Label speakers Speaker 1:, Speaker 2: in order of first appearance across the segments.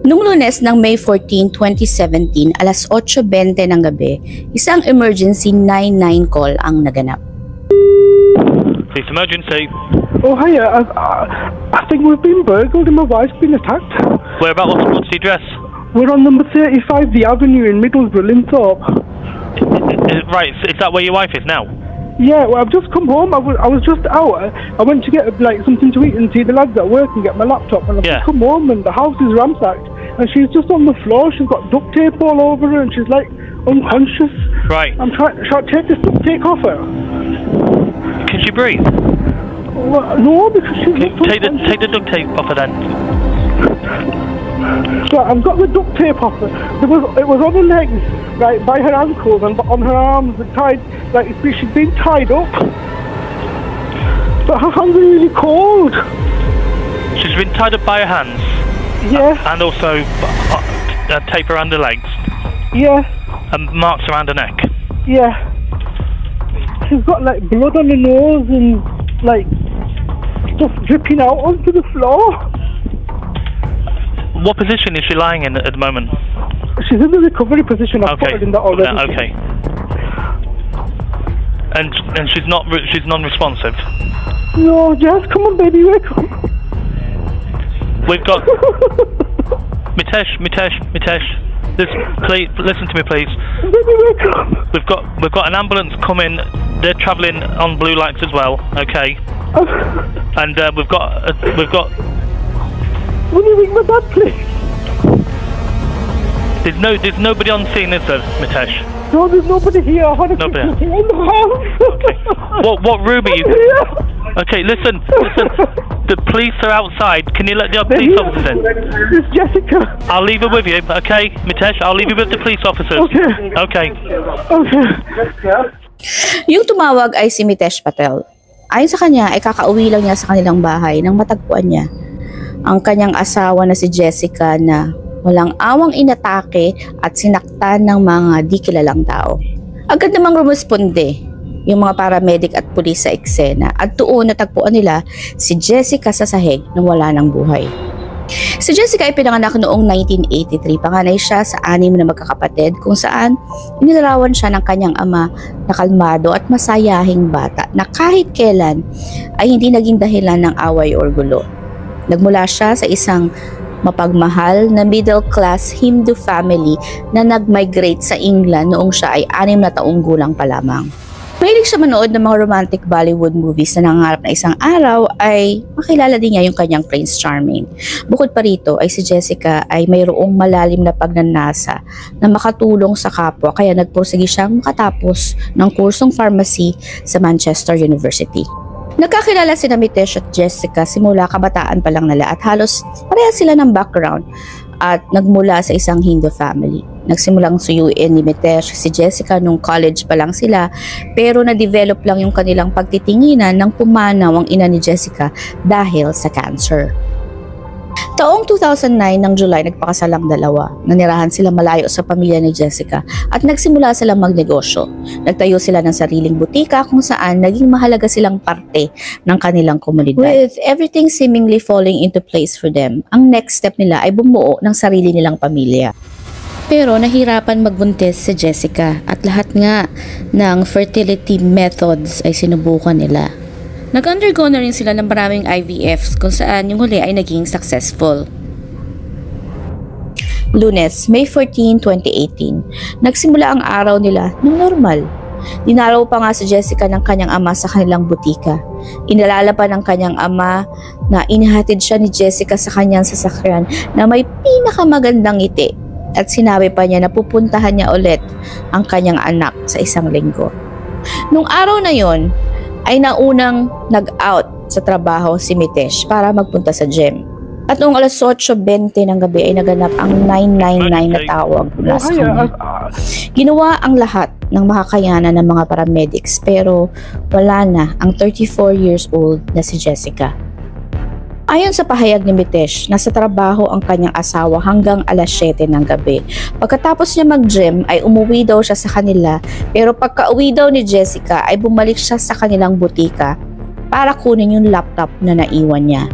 Speaker 1: Noong Lunes ng May 14, 2017, alas 8:20 ng gabi, isang emergency 99 call ang naganap.
Speaker 2: Police emergency.
Speaker 3: Oh, hiya. I think we've been burgled and my wife's been attacked.
Speaker 2: Whereabouts? What's the address?
Speaker 3: We're on number 35, the Avenue in Middlesbrough, Linthorpe.
Speaker 2: Right, is that where your wife is now?
Speaker 3: Yeah, well, I've just come home. I was just out. I went to get something to eat and see the lads at work and get my laptop. And I've just come home and the house is ransacked. And she's just on the floor. She's got duct tape all over her and she's like unconscious.
Speaker 2: Right.
Speaker 3: I'm trying. Shall I take this duct tape off her?
Speaker 2: Can she breathe?
Speaker 3: Well, no, because she's
Speaker 2: take the duct tape off her then.
Speaker 3: So I've got the duct tape off her. It was on her legs, right, by her ankles and on her arms, tied. Like she's been tied up. But her hands are really cold.
Speaker 2: She's been tied up by her hands.
Speaker 3: Yeah.
Speaker 2: And also tape around her legs.
Speaker 3: Yeah.
Speaker 2: And marks around her neck.
Speaker 3: Yeah. She's got like blood on her nose and like stuff dripping out onto the floor.
Speaker 2: What position is she lying in at the moment?
Speaker 3: She's in the recovery position. I've put her in that already.
Speaker 2: Okay. And she's non-responsive.
Speaker 3: No, Jess, come on, baby, wake up.
Speaker 2: We've got Mitesh. Please listen to me, please.
Speaker 3: Baby, wake up.
Speaker 2: We've got an ambulance coming. They're travelling on blue lights as well. Okay. And we've got.
Speaker 3: Will you ring my dad, please?
Speaker 2: There's nobody on scene, is there, Mitesh?
Speaker 3: No, there's nobody here. I had a
Speaker 2: nobody
Speaker 3: in the house.
Speaker 2: Okay. What room are you? Okay, listen. The police are outside. Can you let the police officers in?
Speaker 3: It's Jessica.
Speaker 2: I'll leave her with you, okay, Mitesh? I'll leave you with the police officers. Okay.
Speaker 1: Yung tumawag ay si Mitesh Patel. Ayon sa kanya ay kakauwi lang niya sa kanilang bahay nang matagpuan niya ang kanyang asawa na si Jessica na walang awang inatake at sinaktan ng mga di kilalang tao. Agad namang rumusponde yung mga paramedic at pulis sa eksena at doon natagpuan nila si Jessica sa sahig na wala ng buhay. Si Jessica ay pinanganak noong 1983. Panganay siya sa 6 na magkakapatid kung saan inilarawan siya ng kanyang ama na kalmado at masayahing bata na kahit kailan ay hindi naging dahilan ng away or gulo. Nagmula siya sa isang mapagmahal na middle-class Hindu family na nag-migrate sa England noong siya ay 6 na taong gulang pa lamang. Mahilig siya manood ng mga romantic Bollywood movies na nangarap na isang araw ay makilala din niya yung kanyang Prince Charming. Bukod pa rito ay si Jessica ay mayroong malalim na pagnanasa na makatulong sa kapwa kaya nagpursige siyang makatapos ng kursong pharmacy sa Manchester University. Nagkakilala sina Mitesh at Jessica simula kabataan pa lang nila at halos pareha sila ng background at nagmula sa isang Hindu family. Nagsimulang suyuin ni Mitesh si Jessica nung college pa lang sila pero na-develop lang yung kanilang pagtitinginan nang pumanaw ang ina ni Jessica dahil sa cancer. Taong 2009 ng July nagpakasal ang dalawa. Nanirahan sila malayo sa pamilya ni Jessica at nagsimula silang magnegosyo. Nagtayo sila ng sariling butika kung saan naging mahalaga silang parte ng kanilang komunidad. With everything seemingly falling into place for them, ang next step nila ay bumuo ng sarili nilang pamilya. Pero nahirapan magbuntis si Jessica at lahat nga ng fertility methods ay sinubukan nila. Nag-undergo na rin sila ng maraming IVFs kung saan yung huli ay naging successful. Lunes, May 14, 2018, nagsimula ang araw nila ng normal. Dinaraw pa nga si Jessica ng kanyang ama sa kanilang butika. Inalala pa ng kanyang ama na inihatid siya ni Jessica sa kanyang sasakyan na may pinakamagandang ngiti at sinabi pa niya na pupuntahan niya ulit ang kanyang anak sa isang linggo. Nung araw na yon, ay naunang nag-out sa trabaho si Mitesh para magpunta sa gym. At noong alas 8:20 ng gabi ay naganap ang 999 na tawag mula sa kanya. Ginawa ang lahat ng makakayanan ng mga paramedics pero wala na ang 34 years old na si Jessica. Ayon sa pahayag ni Mitesh, nasa trabaho ang kanyang asawa hanggang alas 7 ng gabi. Pagkatapos niya mag-gym ay umuwi daw siya sa kanila pero pagka-uwi daw ni Jessica ay bumalik siya sa kanilang butika para kunin yung laptop na naiwan niya.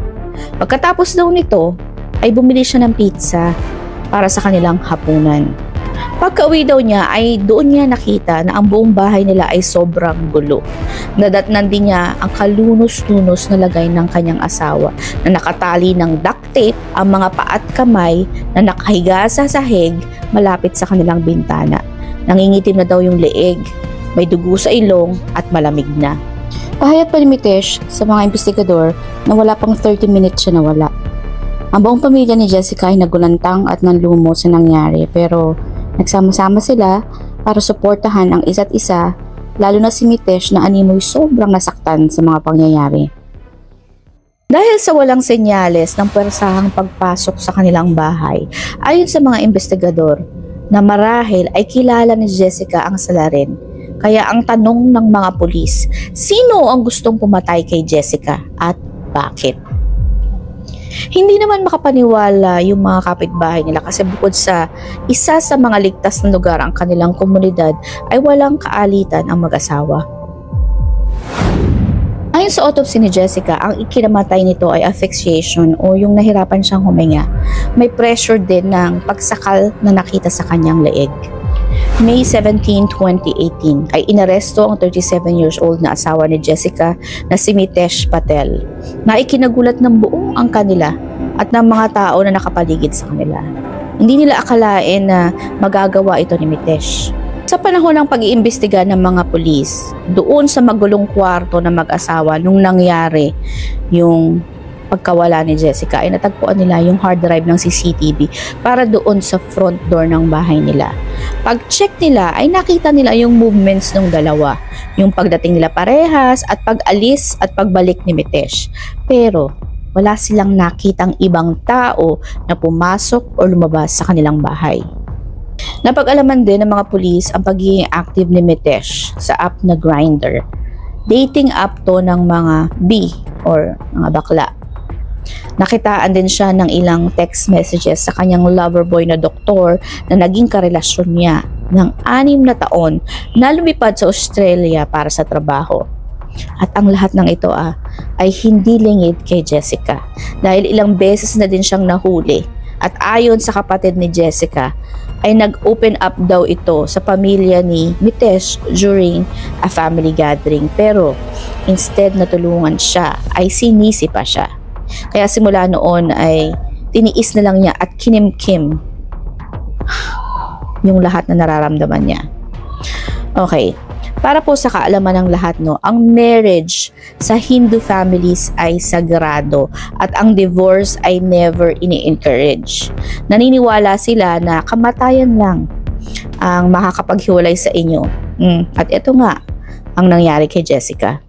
Speaker 1: Pagkatapos daw nito ay bumili siya ng pizza para sa kanilang hapunan. Pagka-uwi daw niya ay doon niya nakita na ang buong bahay nila ay sobrang gulo. Nadatnan din niya ang kalunos-lunos na lagay ng kanyang asawa na nakatali ng duct tape ang mga paa at kamay na nakahiga sa sahig malapit sa kanilang bintana. Nangingitim na daw yung leeg, may dugo sa ilong at malamig na. Pahayag pa ni Mitesh sa mga investigador na wala pang 30 minutes siya nawala. Ang buong pamilya ni Jessica ay nagulantang at nanlumo sa nangyari, pero nagsama-sama sila para suportahan ang isa't isa, lalo na si Mitesh na animoy sobrang nasaktan sa mga pangyayari. Dahil sa walang senyales ng pwersahang pagpasok sa kanilang bahay, ayon sa mga investigador, na marahil ay kilala ni Jessica ang salarin. Kaya ang tanong ng mga pulis, sino ang gustong pumatay kay Jessica at bakit? Hindi naman makapaniwala yung mga kapitbahay nila kasi bukod sa isa sa mga ligtas na lugar ang kanilang komunidad ay walang kaalitan ang mag-asawa. Ayon sa autopsy ni Jessica, ang ikinamatay nito ay asphyxiation o yung nahirapan siyang huminga. May pressure din ng pagsakal na nakita sa kanyang leeg. May 17, 2018 ay inaresto ang 37 years old na asawa ni Jessica na si Mitesh Patel na ikinagulat ng buong ang kanila at ng mga tao na nakapaligid sa kanila. Hindi nila akalain na magagawa ito ni Mitesh. Sa panahon ng pag-iimbestiga ng mga pulis, doon sa magulong kwarto na mag-asawa nung nangyari yung pagkawala ni Jessica ay natagpuan nila yung hard drive ng CCTV para doon sa front door ng bahay nila. Pag-check nila ay nakita nila yung movements ng dalawa, yung pagdating nila parehas at pag-alis at pagbalik ni Mitesh. Pero wala silang nakitang ibang tao na pumasok o lumabas sa kanilang bahay. Napag-alaman din ng mga pulis ang pagiging active ni Mitesh sa app na Grindr. Dating app to ng mga B or mga bakla. Nakitaan din siya ng ilang text messages sa kanyang loverboy na doktor na naging karelasyon niya ng 6 na taon na lumipad sa Australia para sa trabaho. At ang lahat ng ito ay hindi lingid kay Jessica dahil ilang beses na din siyang nahuli. At ayon sa kapatid ni Jessica ay nag-open up daw ito sa pamilya ni Mitesh during a family gathering, pero instead na tulungan siya ay sinisi pa siya. Kaya simula noon ay tiniis na lang niya at kinimkim yung lahat na nararamdaman niya. Okay, para po sa kaalaman ng lahat, ang marriage sa Hindu families ay sagrado at ang divorce ay never ini-encourage. Naniniwala sila na kamatayan lang ang makakapaghiwalay sa inyo. At ito nga ang nangyari kay Jessica.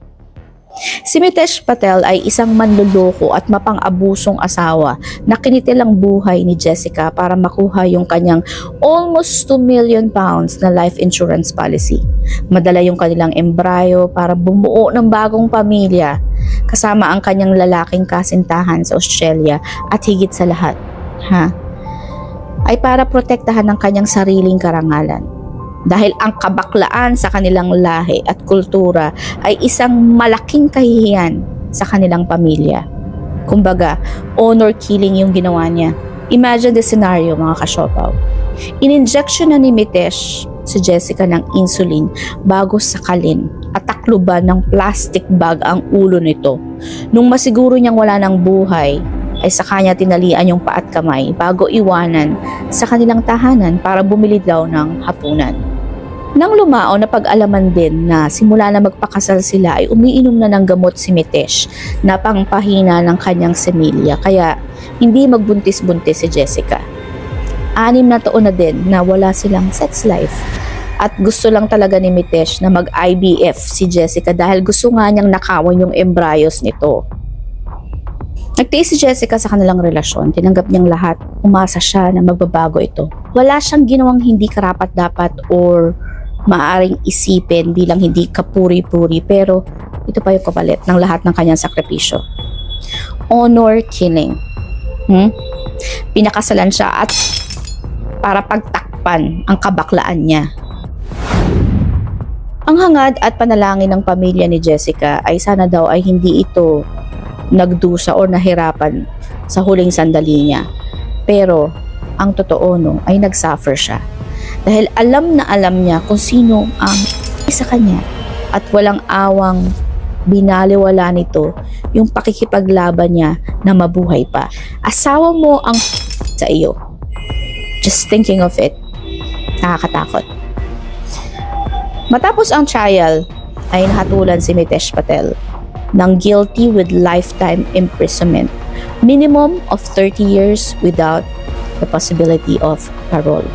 Speaker 1: Si Mitesh Patel ay isang manloloko at mapang-abusong asawa na kinitilang buhay ni Jessica para makuha yung kanyang almost 2 million pounds na life insurance policy. Madala yung kanilang embryo para bumuo ng bagong pamilya kasama ang kanyang lalaking kasintahan sa Australia at higit sa lahat, ay para protektahan ng kanyang sariling karangalan. Dahil ang kabaklaan sa kanilang lahi at kultura ay isang malaking kahihiyan sa kanilang pamilya. Kumbaga, honor killing yung ginawa niya. Imagine the scenario, mga kasyopaw. In-injection na ni Mitesh si Jessica ng insulin bago sakalin at takluban ng plastic bag ang ulo nito. Nung masiguro niyang wala ng buhay, ay sa kanya tinalian yung paa at kamay bago iwanan sa kanilang tahanan para bumili daw ng hapunan. Nang lumao na pag-alaman din na simula na magpakasal sila ay umiinom na ng gamot si Mitesh na pangpahina ng kanyang semilya kaya hindi magbuntis-buntis si Jessica. 6 na taon na din na wala silang sex life at gusto lang talaga ni Mitesh na mag-IVF si Jessica dahil gusto nga niyang nakawan yung embryos nito. Nagtiis si Jessica sa kanilang relasyon, tinanggap niyang lahat, umasa siya na magbabago ito. Wala siyang ginawang hindi karapat-dapat or maaring isipin bilang hindi kapuri-puri, pero ito pa yung kapalit ng lahat ng kanyang sakripisyo. Honor killing. Pinakasalan siya at para pagtakpan ang kabaklaan niya. Ang hangad at panalangin ng pamilya ni Jessica ay sana daw ay hindi ito nagdusa o nahirapan sa huling sandali niya. Pero ang totoo ay nagsuffer siya. Dahil alam na alam niya kung sino ang sa kanya at walang awang binaliwala nito yung pakikipaglaban niya na mabuhay pa. Asawa mo ang sa iyo. Just thinking of it, nakakatakot. Matapos ang trial, ay nahatulan si Mitesh Patel ng guilty with lifetime imprisonment, minimum of 30 years without the possibility of parole.